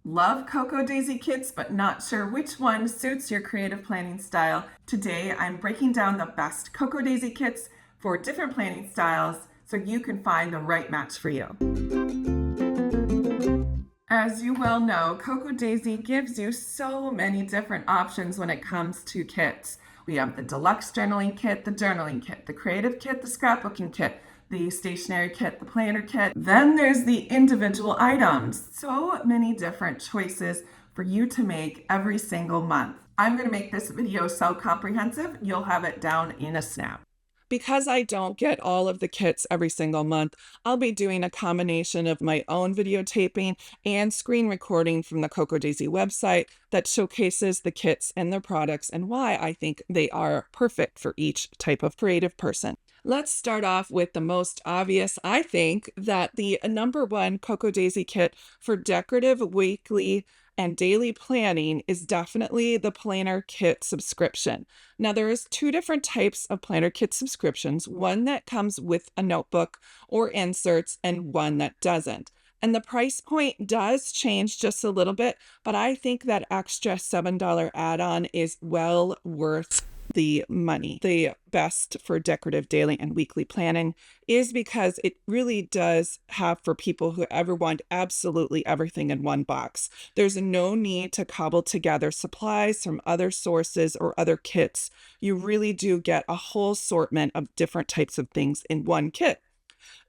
Love Cocoa Daisy kits, but not sure which one suits your creative planning style? Today, I'm breaking down the best Cocoa Daisy kits for different planning styles so you can find the right match for you. As you well know, Cocoa Daisy gives you so many different options when it comes to kits. We have the deluxe journaling kit, the journaling kit, the creative kit, the scrapbooking kit, the stationery kit, the planner kit. Then there's the individual items. So many different choices for you to make every single month. I'm going to make this video so comprehensive, you'll have it down in a snap. Because I don't get all of the kits every single month, I'll be doing a combination of my own videotaping and screen recording from the Cocoa Daisy website that showcases the kits and their products and why I think they are perfect for each type of creative person. Let's start off with the most obvious. I think that the number one Cocoa Daisy kit for decorative weekly and daily planning is definitely the planner kit subscription. Now, there is two different types of planner kit subscriptions, one that comes with a notebook or inserts and one that doesn't. And the price point does change just a little bit, but I think that extra $7 add-on is well worth the money. The best for decorative daily and weekly planning is because it really does have for people who ever want absolutely everything in one box. There's no need to cobble together supplies from other sources or other kits. You really do get a whole assortment of different types of things in one kit.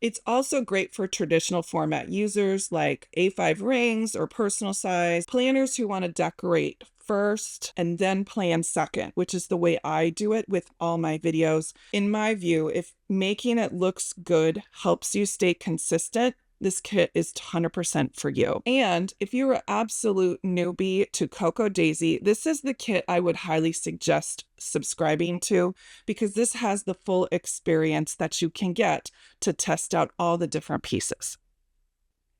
It's also great for traditional format users like A5 rings or personal size, planners who want to decorate first and then plan second, which is the way I do it with all my videos. In my view, if making it looks good helps you stay consistent, this kit is 100% for you. And if you're an absolute newbie to Cocoa Daisy, this is the kit I would highly suggest subscribing to because this has the full experience that you can get to test out all the different pieces.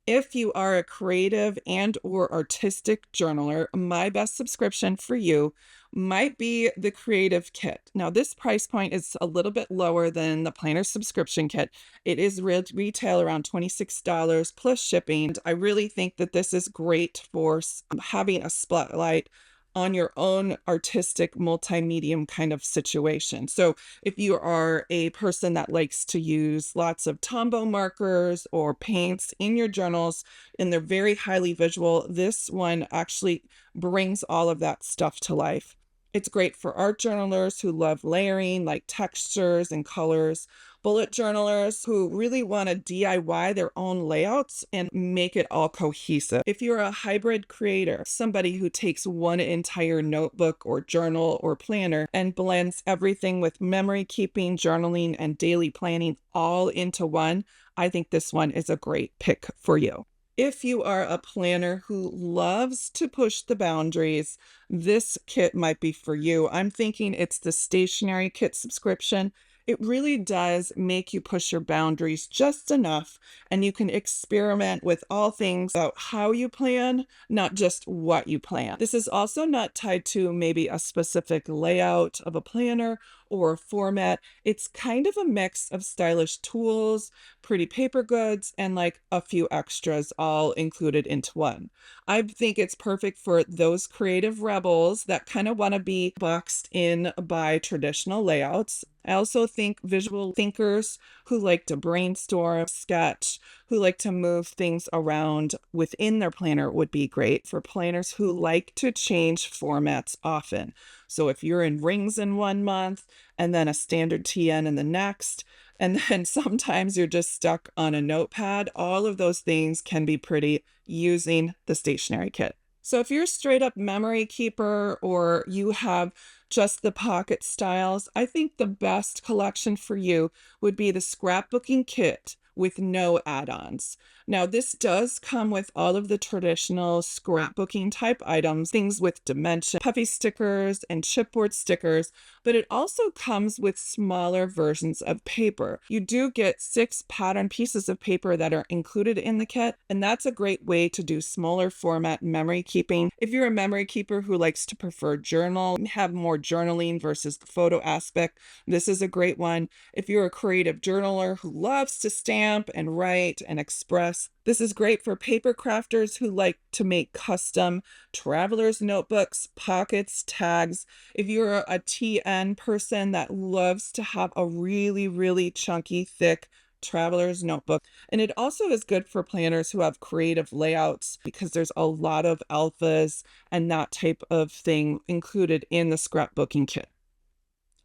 If you are a creative and or artistic journaler, my best subscription for you might be the creative kit. Now, this price point is a little bit lower than the planner subscription kit. It is retail around $26 plus shipping. And I really think that this is great for having a spotlight on your own artistic multimedia kind of situation. So if you are a person that likes to use lots of Tombow markers or paints in your journals and they're very highly visual, this one actually brings all of that stuff to life. It's great for art journalers who love layering, like textures and colors, bullet journalers who really want to DIY their own layouts and make it all cohesive. If you're a hybrid creator, somebody who takes one entire notebook or journal or planner and blends everything with memory keeping, journaling, and daily planning all into one, I think this one is a great pick for you. If you are a planner who loves to push the boundaries, this kit might be for you. I'm thinking it's the Stationery Kit subscription. It really does make you push your boundaries just enough, and you can experiment with all things about how you plan, not just what you plan. This is also not tied to maybe a specific layout of a planner or a format. It's kind of a mix of stylish tools, pretty paper goods, and like a few extras all included into one. I think it's perfect for those creative rebels that kind of want to be boxed in by traditional layouts. I also think visual thinkers who like to brainstorm, sketch, who like to move things around within their planner would be great for planners who like to change formats often. So if you're in rings in one month and then a standard TN in the next, and then sometimes you're just stuck on a notepad, all of those things can be pretty using the stationery kit. So if you're a straight up memory keeper or you have just the pocket styles, I think the best collection for you would be the Scrapbooking Kit with no add-ons. Now, this does come with all of the traditional scrapbooking type items, things with dimension, puffy stickers, and chipboard stickers, but it also comes with smaller versions of paper. You do get 6 pattern pieces of paper that are included in the kit, and that's a great way to do smaller format memory keeping. If you're a memory keeper who likes to prefer journal, have more journaling versus the photo aspect, this is a great one. If you're a creative journaler who loves to stamp and write and express best. This is great for paper crafters who like to make custom traveler's notebooks, pockets, tags. If you're a TN person that loves to have a really, really chunky, thick traveler's notebook. And it also is good for planners who have creative layouts because there's a lot of alphas and that type of thing included in the scrapbooking kit.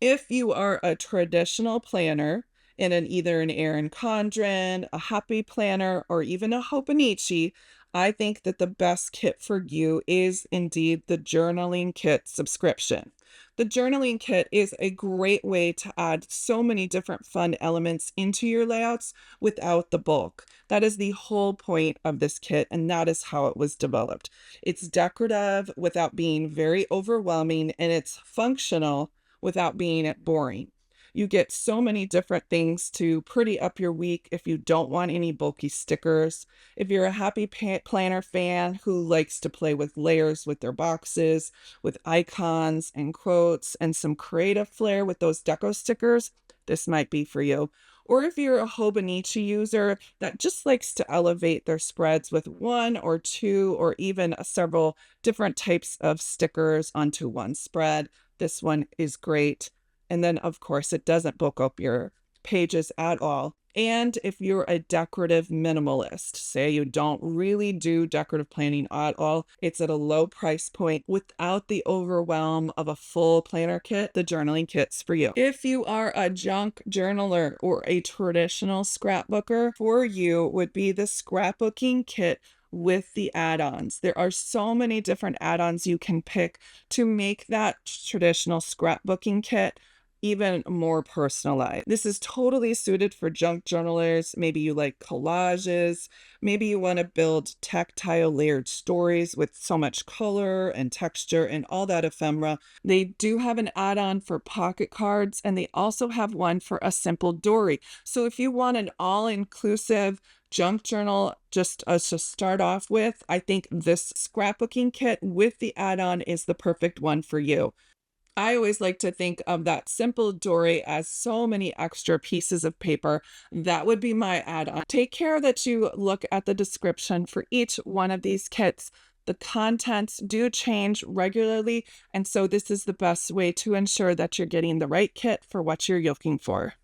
If you are a traditional planner in either an Erin Condren, a Happy Planner, or even a Hobonichi, I think that the best kit for you is indeed the Journaling Kit subscription. The Journaling Kit is a great way to add so many different fun elements into your layouts without the bulk. That is the whole point of this kit, and that is how it was developed. It's decorative without being very overwhelming, and it's functional without being boring. You get so many different things to pretty up your week if you don't want any bulky stickers. If you're a Happy Planner fan who likes to play with layers with their boxes, with icons and quotes and some creative flair with those deco stickers, this might be for you. Or if you're a Hobonichi user that just likes to elevate their spreads with one or two or even several different types of stickers onto one spread, this one is great. And then, of course, it doesn't book up your pages at all. And if you're a decorative minimalist, say you don't really do decorative planning at all, it's at a low price point without the overwhelm of a full planner kit, the journaling kit's for you. If you are a junk journaler or a traditional scrapbooker, for you would be the Scrapbooking Kit with the add-ons. There are so many different add-ons you can pick to make that traditional scrapbooking kit even more personalized. This is totally suited for junk journalers. Maybe you like collages. Maybe you want to build tactile layered stories with so much color and texture and all that ephemera. They do have an add-on for pocket cards, and they also have one for a simple dory. So if you want an all-inclusive junk journal just to start off with, I think this scrapbooking kit with the add-on is the perfect one for you. I always like to think of that simple dory as so many extra pieces of paper. That would be my add-on. Take care that you look at the description for each one of these kits. The contents do change regularly, and so this is the best way to ensure that you're getting the right kit for what you're looking for.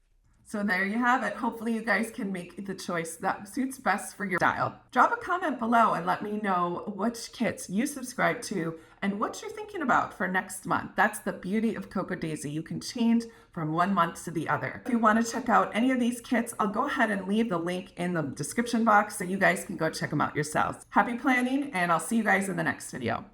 So there you have it. Hopefully you guys can make the choice that suits best for your style. Drop a comment below and let me know which kits you subscribe to and what you're thinking about for next month. That's the beauty of KRODesigns. You can change from one month to the other. If you want to check out any of these kits, I'll go ahead and leave the link in the description box so you guys can go check them out yourselves. Happy planning, and I'll see you guys in the next video.